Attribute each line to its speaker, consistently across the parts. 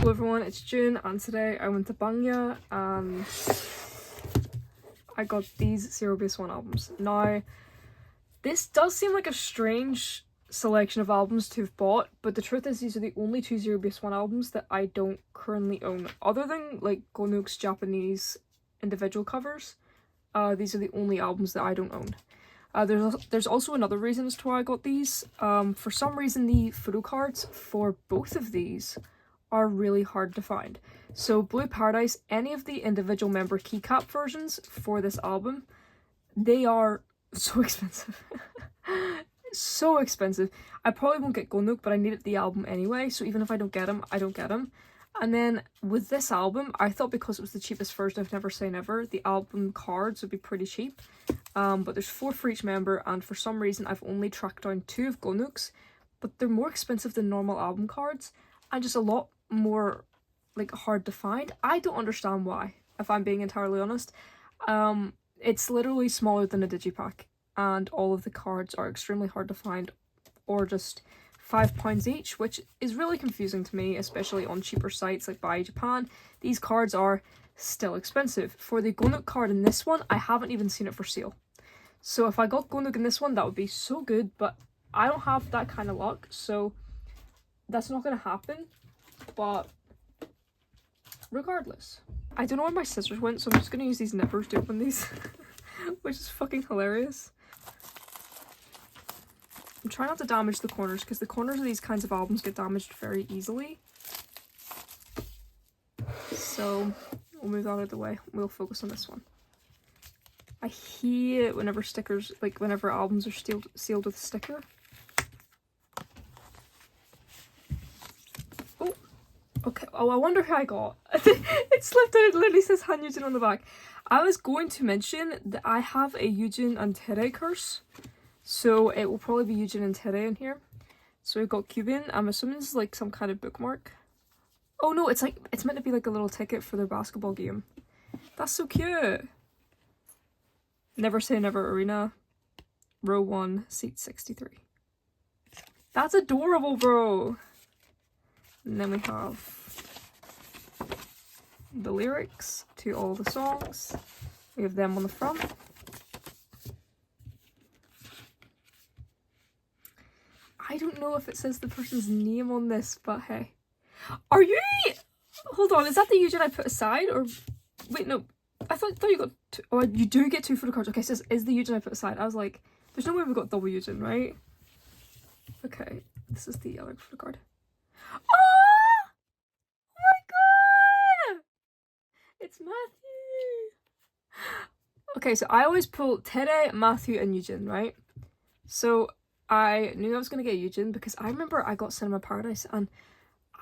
Speaker 1: Hello everyone, it's June, and today I went to Bangya and I got these ZEROBASEONE albums. Now, this does seem like a strange selection of albums to have bought, but the truth is these are the only two ZEROBASEONE albums that I don't currently own. Other than like Gonuk's Japanese individual covers, these are the only albums that I don't own. There's also another reason as to why I got these. For some reason the photo cards for both of these are really hard to find. So Blue Paradise, any of the individual member keycap versions for this album, they are so expensive. So expensive. I probably won't get Gonuk, but I needed the album anyway, so even if I don't get them, I don't get them. And then with this album, I thought because it was the cheapest version of Never Say Never, the album cards would be pretty cheap. But there's 4 for each member, and for some reason I've only tracked down 2 of Gonuk's, but they're more expensive than normal album cards, and just a lot more like hard to find. I don't understand why, if I'm being entirely honest. It's literally smaller than a digipack, and all of the cards are extremely hard to find, or just £5 each, which is really confusing to me, especially on cheaper sites like Buy Japan. These cards are still expensive. For the Gonuk card in this one, I haven't even seen it for sale. So if I got Gonuk in this one, that would be so good, but I don't have that kind of luck, so that's not going to happen. But regardless, I don't know where my scissors went, so I'm just going to use these nippers to open these, which is fucking hilarious. I'm trying not to damage the corners, because the corners of these kinds of albums get damaged very easily. So we'll move that out of the way. We'll focus on this one. I hate whenever stickers, like whenever albums are sealed with a sticker. Oh, okay. Oh, I wonder who I got. It slipped out. It literally says Han Yujin on the back. I was going to mention that I have a Yujin and Tere curse. So it will probably be Yujin and Tere in here. So we've got Kyubin. I'm assuming this is like some kind of bookmark. Oh no, it's meant to be like a little ticket for their basketball game. That's so cute. Never Say Never Arena. Row 1, seat 63. That's adorable, bro. And then we have the lyrics to all the songs. We have them on the front. I don't know if it says the person's name on this, but hey. Are you... Hold on, is that the Yujin I put aside? Or... Wait, no. I thought you got... Oh, you do get 2 photo cards. Okay, so this is the Yujin I put aside. I was like, there's no way we got double Yujin, right? Okay, this is the other photo card. Oh! Oh my god! It's Matthew! Okay, so I always pull Tere, Matthew, and Yujin, right? So I knew I was going to get Yujin because I remember I got Cinema Paradise and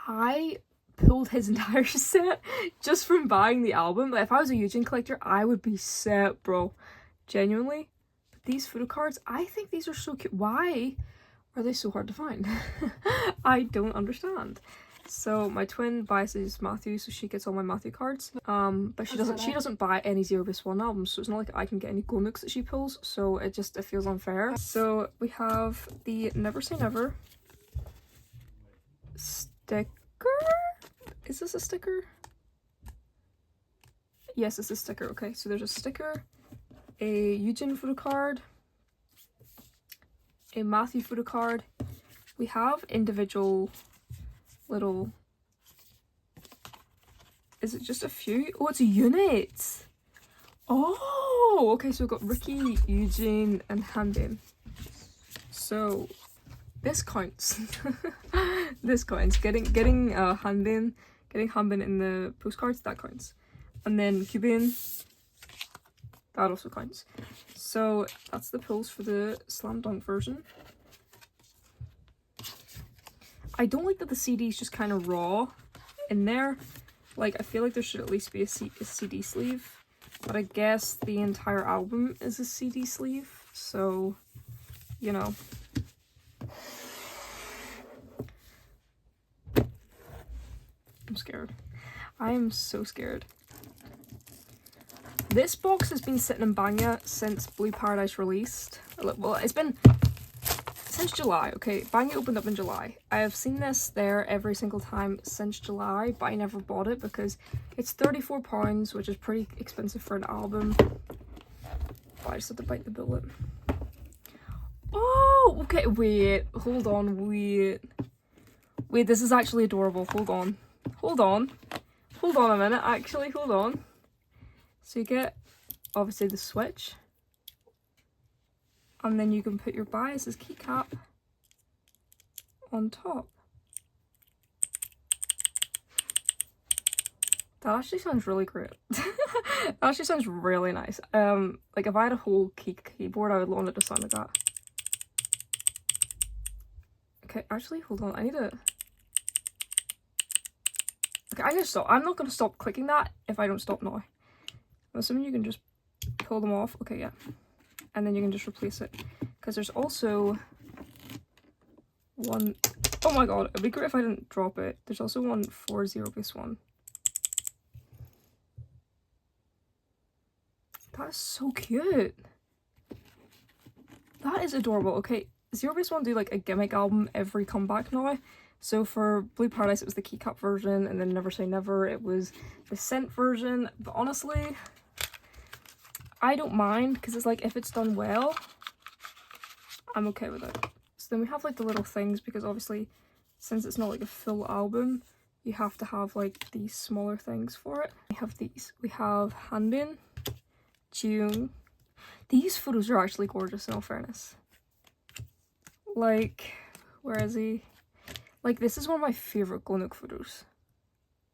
Speaker 1: I pulled his entire set just from buying the album. Like, if I was a Yujin collector, I would be set, bro. Genuinely. But these photo cards, I think these are so cute. Why are they so hard to find? I don't understand. So my twin buys Matthew, so she gets all my Matthew cards. But she doesn't buy any ZEROBASEONE albums, so it's not like I can get any Gonuks that she pulls, so it feels unfair. So we have the Never Say Never sticker. Is this a sticker? Yes, it's a sticker. Okay, so there's a sticker, a Yujin photo card, a Matthew photo card. We have individual little... Is it just a few? Oh, it's a unit! Oh! Okay, so we've got Ricky, Eugene, and Hanbin. So, this counts. This counts. Getting Hanbin in the postcards, that counts. And then Kyubin, that also counts. So, that's the pulls for the Slam Dunk version. I don't like that the CD is just kind of raw in there. Like, I feel like there should at least be a CD sleeve. But I guess the entire album is a CD sleeve. So, you know. I'm scared. I am so scared. This box has been sitting in Bangya since Blue Paradise released. Well, it's been since July, okay, Bangya opened up in July. I have seen this there every single time since July, but I never bought it because it's £34, which is pretty expensive for an album. But I just had to bite the bullet. Oh, okay, wait, hold on, wait. Wait, this is actually adorable, hold on. Hold on a minute, actually, hold on. So you get, obviously, the switch. And then you can put your biases keycap on top. That actually sounds really great. That actually sounds really nice. Like if I had a whole keyboard, I would want it to sound like that. Okay, actually, hold on. I need to... Okay, I need to stop. I'm not going to stop clicking that if I don't stop now. I'm assuming you can just pull them off. Okay, yeah. And then you can just replace it. Because there's also one... Oh my god, it'd be great if I didn't drop it. There's also one for ZEROBASEONE. That is so cute. That is adorable. Okay, ZEROBASEONE do like a gimmick album every comeback now. So for Blue Paradise, it was the keycap version, and then Never Say Never, it was the scent version. But honestly, I don't mind, because it's like, if it's done well, I'm okay with it. So then we have like the little things, because obviously, since it's not like a full album, you have to have like these smaller things for it. We have these. We have Handin, June. These photos are actually gorgeous, in all fairness. Like, where is he? Like, this is one of my favourite Gonuk photos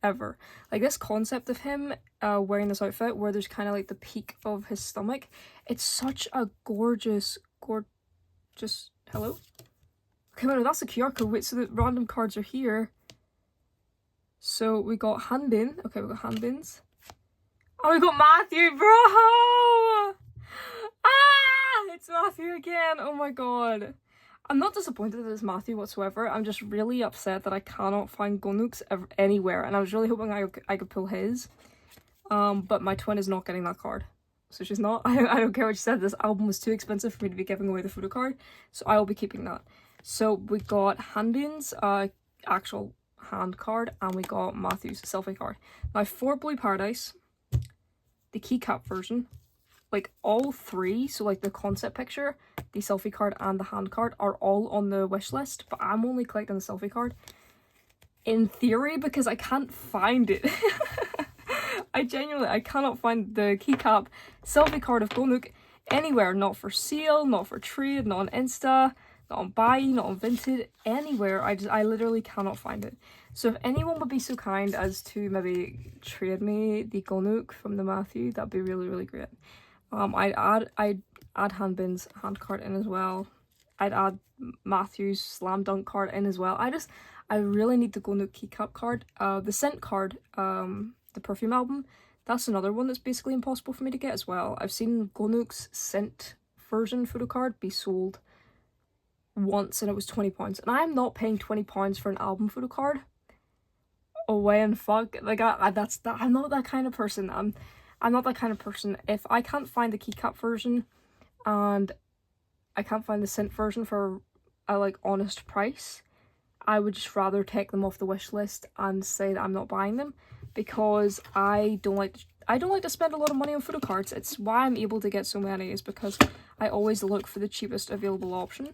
Speaker 1: ever. Like, this concept of him wearing this outfit where there's kind of like the peak of his stomach. It's such a gorgeous... Hello? Okay, well, that's the QR code. Wait, so the random cards are here. So we got Handin. Okay, we got Handins. Oh, we got Matthew, bro! Ah! It's Matthew again! Oh my god. I'm not disappointed that it's Matthew whatsoever. I'm just really upset that I cannot find Gonuks anywhere, and I was really hoping I could pull his. But my twin is not getting that card. So she's not. I don't care what she said. This album was too expensive for me to be giving away the photo card, so I will be keeping that. So we got Handin's actual hand card, and we got Matthew's selfie card. Now for Blue Paradise, the keycap version, like all three, so like the concept picture, the selfie card, and the hand card are all on the wish list, but I'm only collecting the selfie card in theory because I can't find it. I cannot find the keycap selfie card of Gonuk anywhere. Not for sale, not for trade, not on Insta, not on Buy, not on Vinted, anywhere. I literally cannot find it. So if anyone would be so kind as to maybe trade me the Gonuk from the Matthew, that'd be really, really great. I'd add Hanbin's hand card in as well. I'd add Matthew's Slam Dunk card in as well. I really need the Gonuk keycap card. The scent card, the perfume album, that's another one that's basically impossible for me to get as well. I've seen Gonuk's scent version photo card be sold once and it was £20, and I'm not paying £20 for an album photo card. Away and fuck, like I'm not that kind of person. I'm not that kind of person. If I can't find the keycap version and I can't find the scent version for a like honest price, I would just rather take them off the wish list and say that I'm not buying them, because I don't like to spend a lot of money on photo cards. It's why I'm able to get so many, is because I always look for the cheapest available option.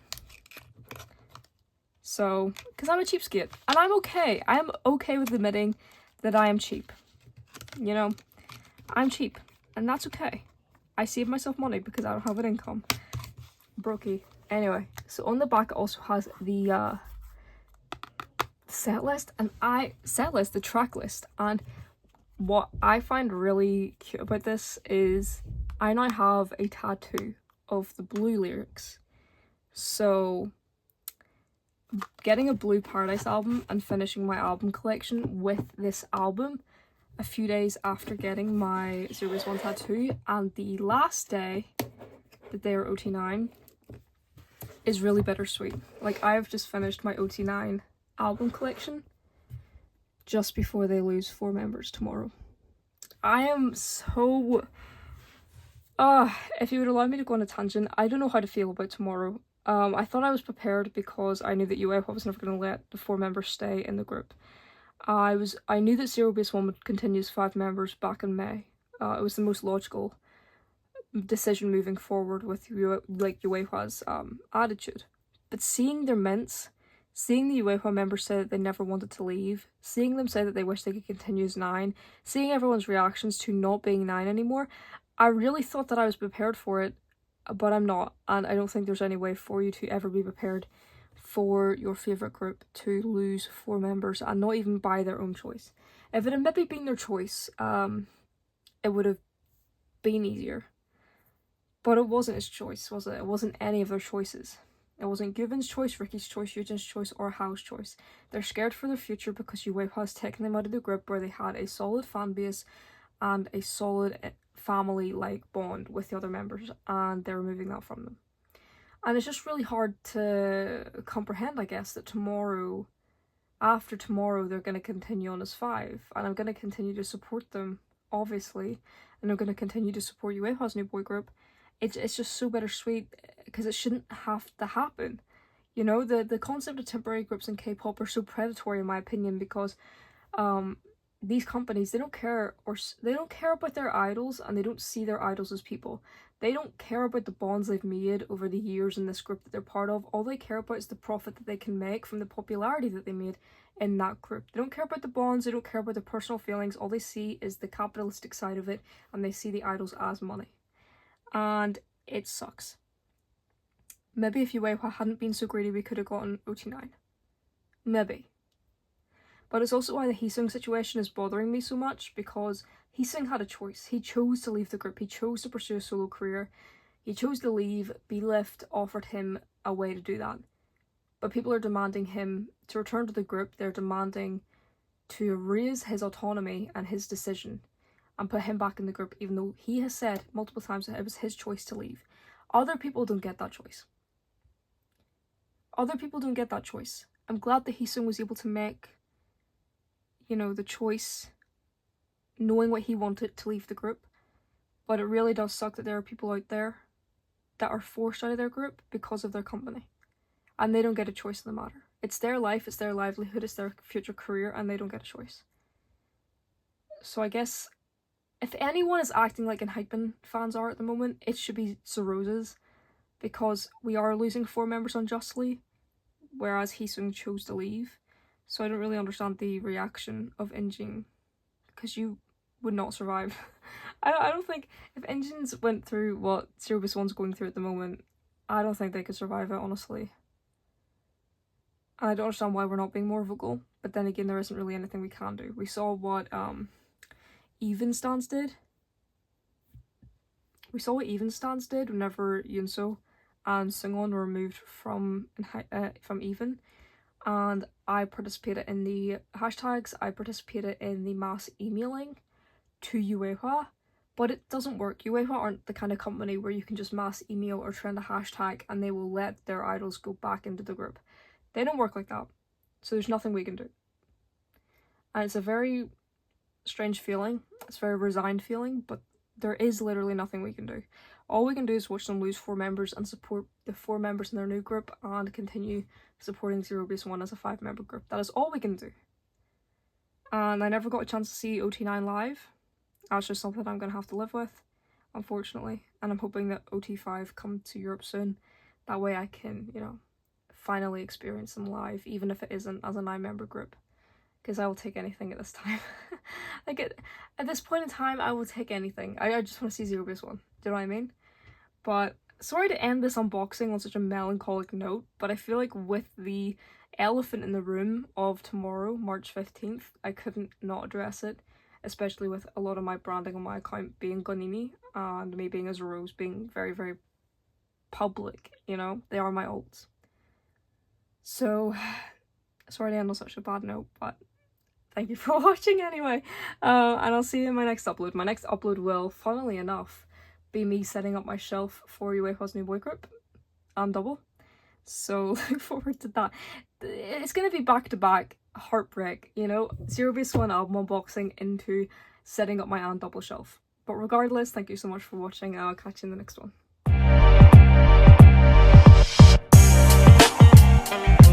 Speaker 1: So, because I'm a cheapskate, and I'm okay. I am okay with admitting that I am cheap. You know, I'm cheap, and that's okay. I save myself money because I don't have an income. Brokey. Anyway, so on the back it also has the set list, and the track list. And what I find really cute about this is I now have a tattoo of the Blue lyrics. So getting a Blue Paradise album and finishing my album collection with this album a few days after getting my ZEROBASEONE tattoo, and the last day that they were OT9, is really bittersweet. Like, I've just finished my OT9 album collection just before they lose 4 members tomorrow. I am so... if you would allow me to go on a tangent, I don't know how to feel about tomorrow. I thought I was prepared because I knew that UEFA was never going to let the 4 members stay in the group. I knew that ZEROBASEONE would continue as 5 members back in May. It was the most logical decision moving forward with UEFA's attitude. But seeing their mints, seeing the UEFA members say that they never wanted to leave, seeing them say that they wish they could continue as 9, seeing everyone's reactions to not being 9 anymore, I really thought that I was prepared for it, but I'm not, and I don't think there's any way for you to ever be prepared for your favourite group to lose 4 members, and not even by their own choice. If it had maybe been their choice, it would have been easier. But it wasn't his choice, was it? It wasn't any of their choices. It wasn't Guven's choice, Ricky's choice, Eugen's choice, or Howe's choice. They're scared for their future because UEFA has taken them out of the group where they had a solid fan base and a solid family-like bond with the other members, and they're removing that from them. And it's just really hard to comprehend, I guess, that tomorrow, after tomorrow, they're going to continue on as 5, and I'm going to continue to support them, obviously, and I'm going to continue to support UEFA's new boy group. It's just so bittersweet, because it shouldn't have to happen. You know, the concept of temporary groups in K-pop are so predatory, in my opinion, because these companies, they don't care about their idols, and they don't see their idols as people. They don't care about the bonds they've made over the years in this group that they're part of. All they care about is the profit that they can make from the popularity that they made in that group. They don't care about the bonds, they don't care about the personal feelings. All they see is the capitalistic side of it, and they see the idols as money. And it sucks. Maybe if UEFA hadn't been so greedy, we could have gotten OT9. Maybe. But it's also why the Heesung situation is bothering me so much, because Heesung had a choice. He chose to leave the group. He chose to pursue a solo career. He chose to leave. B-Lift offered him a way to do that. But people are demanding him to return to the group. They're demanding to raise his autonomy and his decision and put him back in the group, even though he has said multiple times that it was his choice to leave. Other people don't get that choice. Other people don't get that choice. I'm glad that Heesung was able to make, you know, the choice knowing what he wanted to leave the group. But it really does suck that there are people out there that are forced out of their group because of their company. And they don't get a choice in the matter. It's their life, it's their livelihood, it's their future career, and they don't get a choice. So I guess if anyone is acting like Enhypen fans are at the moment, it should be ZEROSA's, because we are losing 4 members unjustly, whereas Heesung chose to leave. So I don't really understand the reaction of Injin, because you would not survive. I don't think, if Injins went through what ZEROBASEONE's going through at the moment, I don't think they could survive it, honestly. And I don't understand why we're not being more vocal, but then again, there isn't really anything we can do. We saw what Even Stance did. We saw what Even Stance did whenever Yunso and Seungwon were removed from Even. And I participated in the hashtags, I participated in the mass emailing to UEFA, but it doesn't work. UEFA aren't the kind of company where you can just mass email or trend a hashtag and they will let their idols go back into the group. They don't work like that, so there's nothing we can do. And it's a very strange feeling, it's a very resigned feeling, but there is literally nothing we can do. All we can do is watch them lose 4 members and support the 4 members in their new group and continue supporting ZEROBASEONE as a 5-member group. That is all we can do. And I never got a chance to see OT9 live. That's just something I'm going to have to live with, unfortunately. And I'm hoping that OT5 come to Europe soon. That way I can, you know, finally experience them live, even if it isn't as a 9-member group. Because I will take anything at this time. Like, at this point in time, I will take anything. I just want to see ZEROBASEONE. Do you know what I mean? But sorry to end this unboxing on such a melancholic note, but I feel like with the elephant in the room of tomorrow, March 15th, I couldn't not address it, especially with a lot of my branding on my account being Gunini and me being as Rose being very, very public, you know? They are my alts. So, sorry to end on such a bad note, but thank you for watching anyway. And I'll see you in my next upload. My next upload will, funnily enough, be me setting up my shelf for UEFA's new boy group and double. So look forward to that. It's going to be back-to-back heartbreak, you know? ZEROBASEONE album unboxing into setting up my and double shelf. But regardless, thank you so much for watching and I'll catch you in the next one.
Speaker 2: Bye.